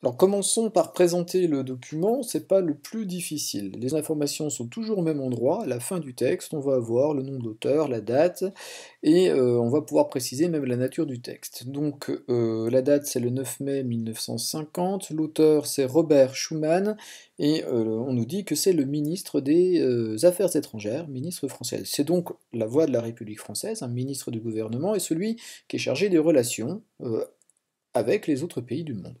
Alors commençons par présenter le document, c'est pas le plus difficile. Les informations sont toujours au même endroit, à la fin du texte, on va avoir le nom de l'auteur, la date, et on va pouvoir préciser même la nature du texte. Donc la date c'est le 9 mai 1950, l'auteur c'est Robert Schuman, et on nous dit que c'est le ministre des Affaires étrangères, ministre français. C'est donc la voix de la République française, un ministre du gouvernement, et celui qui est chargé des relations avec les autres pays du monde,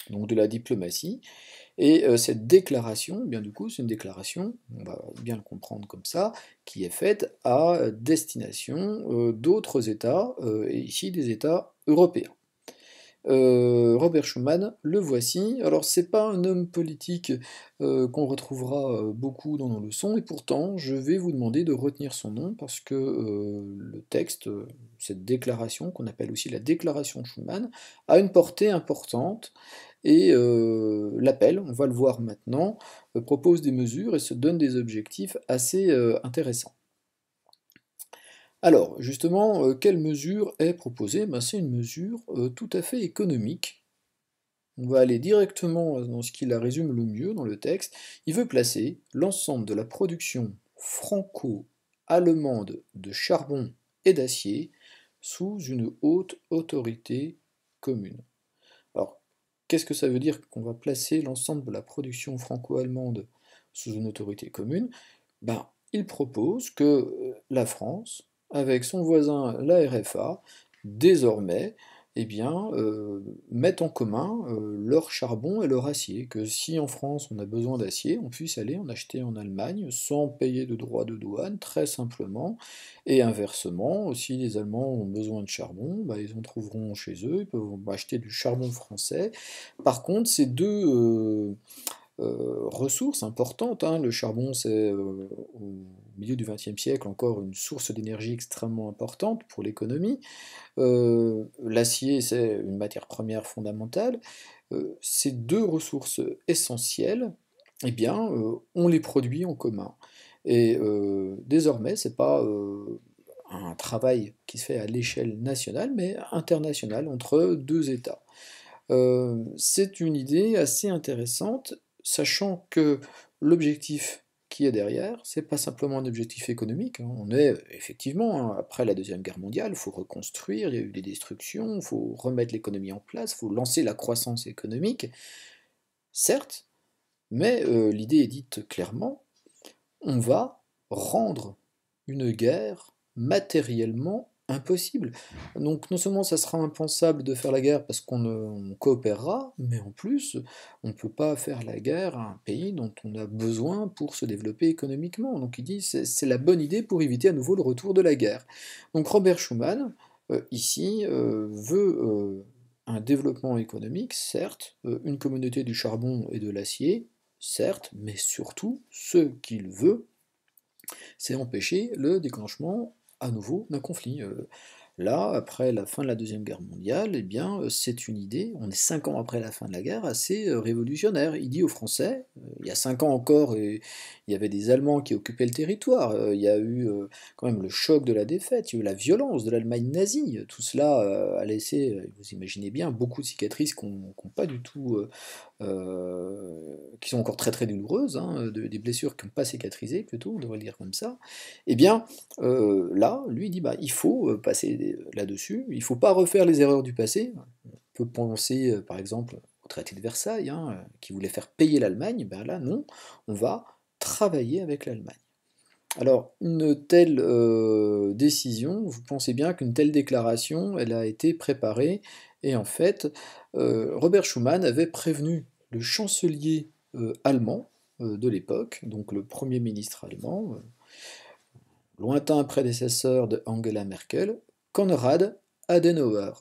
donc de la diplomatie. Et cette déclaration, eh bien du coup, c'est une déclaration, on va bien le comprendre comme ça, qui est faite à destination d'autres États, et ici des États européens. Robert Schuman, le voici. Alors c'est pas un homme politique qu'on retrouvera beaucoup dans nos leçons, et pourtant je vais vous demander de retenir son nom parce que le texte, cette déclaration, qu'on appelle aussi la déclaration Schuman, a une portée importante, et l'appel, on va le voir maintenant, propose des mesures et se donne des objectifs assez intéressants. Alors, justement, quelle mesure est proposée? Ben, c'est une mesure tout à fait économique. On va aller directement dans ce qui la résume le mieux dans le texte. Il veut placer l'ensemble de la production franco-allemande de charbon et d'acier sous une haute autorité commune. Alors, qu'est-ce que ça veut dire qu'on va placer l'ensemble de la production franco-allemande sous une autorité commune? Ben, il propose que la France, avec son voisin la RFA, désormais, eh bien, mettent en commun leur charbon et leur acier. Que si en France on a besoin d'acier, on puisse aller en acheter en Allemagne sans payer de droits de douane, très simplement. Et inversement, si les Allemands ont besoin de charbon, bah, ils en trouveront chez eux, ils peuvent acheter du charbon français. Par contre, ces deux ressources importantes, hein. Le charbon, c'est au milieu du XXe siècle encore une source d'énergie extrêmement importante pour l'économie. L'acier, c'est une matière première fondamentale. Ces deux ressources essentielles, eh bien, on les produit en commun. Et désormais, c'est pas un travail qui se fait à l'échelle nationale, mais internationale entre deux États. C'est une idée assez intéressante, sachant que l'objectif qui est derrière, c'est pas simplement un objectif économique, hein. On est effectivement, hein, après la Deuxième Guerre mondiale, il faut reconstruire, il y a eu des destructions, il faut remettre l'économie en place, il faut lancer la croissance économique, certes, mais l'idée est dite clairement, on va rendre une guerre matériellement impossible. Donc non seulement ça sera impensable de faire la guerre parce on coopérera, mais en plus, on ne peut pas faire la guerre à un pays dont on a besoin pour se développer économiquement. Donc il dit c'est la bonne idée pour éviter à nouveau le retour de la guerre. Donc Robert Schuman, ici, veut un développement économique, certes, une communauté du charbon et de l'acier, certes, mais surtout, ce qu'il veut, c'est empêcher le déclenchement à nouveau d'un conflit. Là, après la fin de la Deuxième Guerre mondiale, eh bien, c'est une idée, on est 5 ans après la fin de la guerre, assez révolutionnaire. Il dit aux Français, il y a 5 ans encore, et il y avait des Allemands qui occupaient le territoire, il y a eu quand même le choc de la défaite, il y a eu la violence de l'Allemagne nazie, tout cela a laissé, vous imaginez bien, beaucoup de cicatrices qui n'ont pas du tout qui sont encore très très douloureuses, hein, des blessures qui n'ont pas cicatrisé plutôt, on devrait le dire comme ça, eh bien là, lui dit bah, il faut passer là-dessus, il ne faut pas refaire les erreurs du passé. On peut penser par exemple au traité de Versailles, hein, qui voulait faire payer l'Allemagne, ben là non, on va travailler avec l'Allemagne. Alors, une telle décision, vous pensez bien qu'une telle déclaration, elle a été préparée, et en fait, Robert Schuman avait prévenu le chancelier allemand de l'époque, donc le premier ministre allemand, lointain prédécesseur de Angela Merkel, Konrad Adenauer.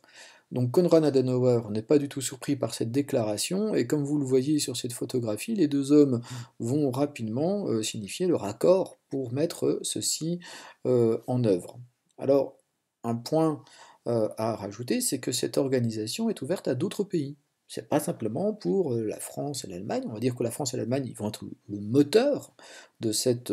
Donc Konrad Adenauer n'est pas du tout surpris par cette déclaration, et comme vous le voyez sur cette photographie, les deux hommes vont rapidement signifier leur accord pour mettre ceci en œuvre. Alors, un point à rajouter, c'est que cette organisation est ouverte à d'autres pays. C'est pas simplement pour la France et l'Allemagne. On va dire que la France et l'Allemagne ils vont être le moteur de cette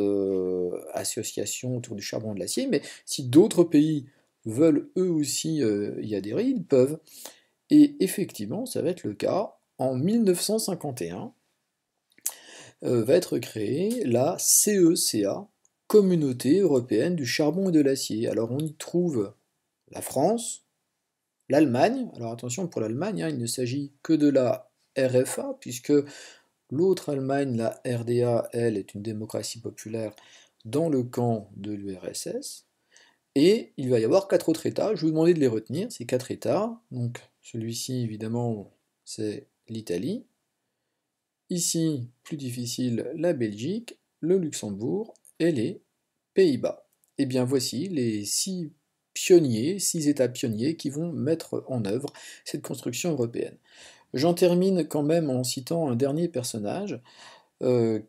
association autour du charbon et de l'acier, mais si d'autres pays veulent eux aussi y adhérer, ils peuvent. Et effectivement, ça va être le cas en 1951, va être créée la CECA, Communauté européenne du charbon et de l'acier. Alors on y trouve la France, l'Allemagne. Alors attention pour l'Allemagne, hein, il ne s'agit que de la RFA, puisque l'autre Allemagne, la RDA, elle, est une démocratie populaire dans le camp de l'URSS. Et il va y avoir 4 autres États, je vais vous demander de les retenir, ces 4 États. Donc celui-ci, évidemment, c'est l'Italie. Ici, plus difficile, la Belgique, le Luxembourg et les Pays-Bas. Et bien voici les 6 pionniers, 6 États pionniers qui vont mettre en œuvre cette construction européenne. J'en termine quand même en citant un dernier personnage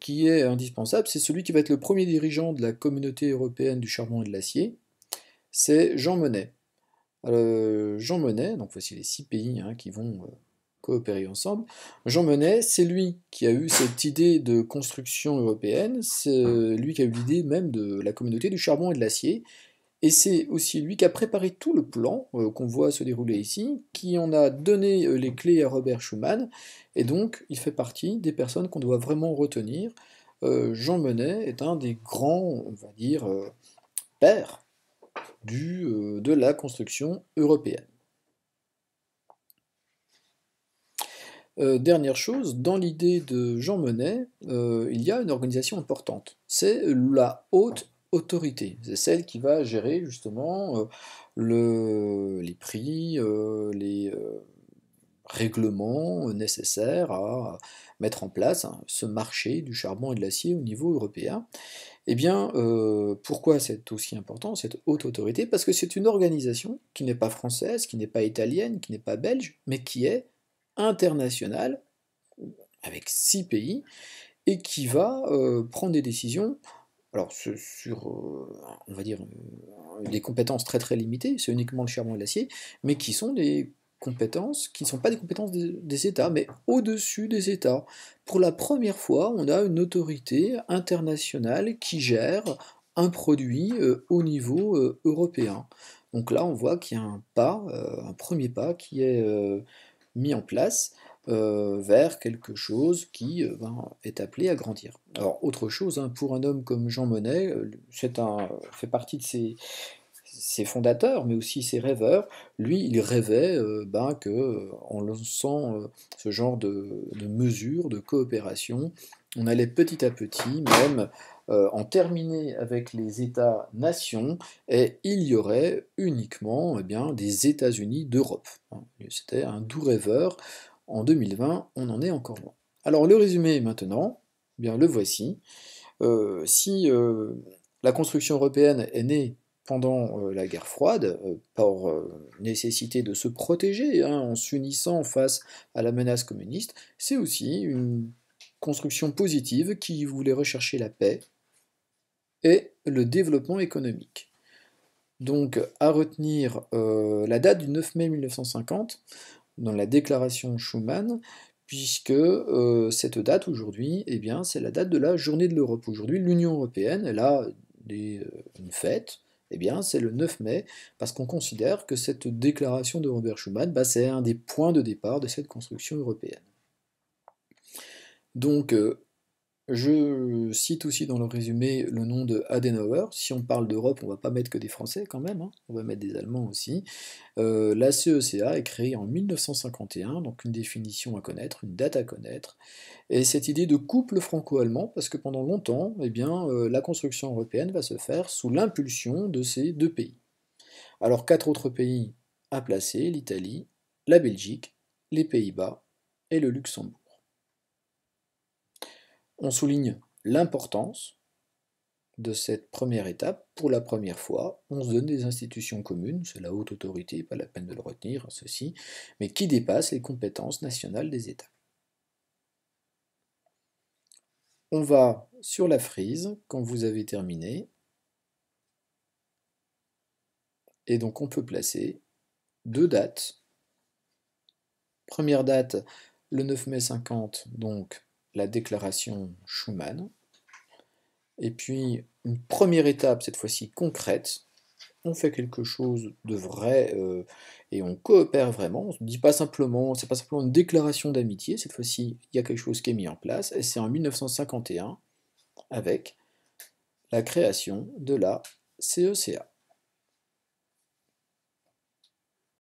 qui est indispensable, c'est celui qui va être le premier dirigeant de la Communauté européenne du charbon et de l'acier, c'est Jean Monnet. Jean Monnet, donc voici les 6 pays hein, qui vont coopérer ensemble. Jean Monnet, c'est lui qui a eu cette idée de construction européenne, c'est lui qui a eu l'idée même de la Communauté du charbon et de l'acier, et c'est aussi lui qui a préparé tout le plan qu'on voit se dérouler ici, qui en a donné les clés à Robert Schuman, et donc il fait partie des personnes qu'on doit vraiment retenir. Jean Monnet est un des grands, on va dire, pères de la construction européenne. Dernière chose, dans l'idée de Jean Monnet, il y a une organisation importante, c'est la haute autorité, c'est celle qui va gérer justement les prix, les règlements nécessaires à mettre en place hein, ce marché du charbon et de l'acier au niveau européen. Eh bien, pourquoi c'est aussi important, cette haute autorité? Parce que c'est une organisation qui n'est pas française, qui n'est pas italienne, qui n'est pas belge, mais qui est internationale, avec 6 pays, et qui va prendre des décisions, alors sur, on va dire, des compétences très très limitées, c'est uniquement le charbon et l'acier, mais qui sont des compétences qui ne sont pas des compétences des États, mais au-dessus des États. Pour la première fois, on a une autorité internationale qui gère un produit au niveau européen. Donc là, on voit qu'il y a un pas, un premier pas qui est mis en place vers quelque chose qui est appelé à grandir. Alors, autre chose, hein, pour un homme comme Jean Monnet, fait partie de ses fondateurs, mais aussi ses rêveurs. Lui, il rêvait que, en lançant ce genre de mesures, de coopération, on allait petit à petit même en terminer avec les États-nations, et il y aurait uniquement eh bien, des États-Unis d'Europe. Hein. C'était un doux rêveur. En 2020, on en est encore loin. Alors le résumé maintenant, eh bien le voici. Si la construction européenne est née pendant la guerre froide, par nécessité de se protéger hein, en s'unissant face à la menace communiste, c'est aussi une construction positive qui voulait rechercher la paix et le développement économique. Donc à retenir la date du 9 mai 1950 dans la déclaration Schuman, puisque cette date aujourd'hui, eh bien, c'est la date de la journée de l'Europe. Aujourd'hui, l'Union européenne, elle a une fête, eh bien, c'est le 9 mai, parce qu'on considère que cette déclaration de Robert Schuman, bah, c'est un des points de départ de cette construction européenne. Donc, je cite aussi dans le résumé le nom de Adenauer. Si on parle d'Europe, on ne va pas mettre que des Français quand même, hein, on va mettre des Allemands aussi. La CECA est créée en 1951, donc une définition à connaître, une date à connaître, et cette idée de couple franco-allemand, parce que pendant longtemps, eh bien, la construction européenne va se faire sous l'impulsion de ces 2 pays. Alors 4 autres pays à placer, l'Italie, la Belgique, les Pays-Bas et le Luxembourg. On souligne l'importance de cette première étape. Pour la première fois, on se donne des institutions communes, c'est la haute autorité, pas la peine de le retenir, ceci, mais qui dépassent les compétences nationales des États. On va sur la frise quand vous avez terminé, et donc on peut placer 2 dates. Première date, le 9 mai 50, donc la déclaration Schuman, et puis une première étape, cette fois-ci concrète, on fait quelque chose de vrai, et on coopère vraiment. On se dit pas simplement c'est pas simplement une déclaration d'amitié, cette fois-ci, il y a quelque chose qui est mis en place et c'est en 1951 avec la création de la CECA.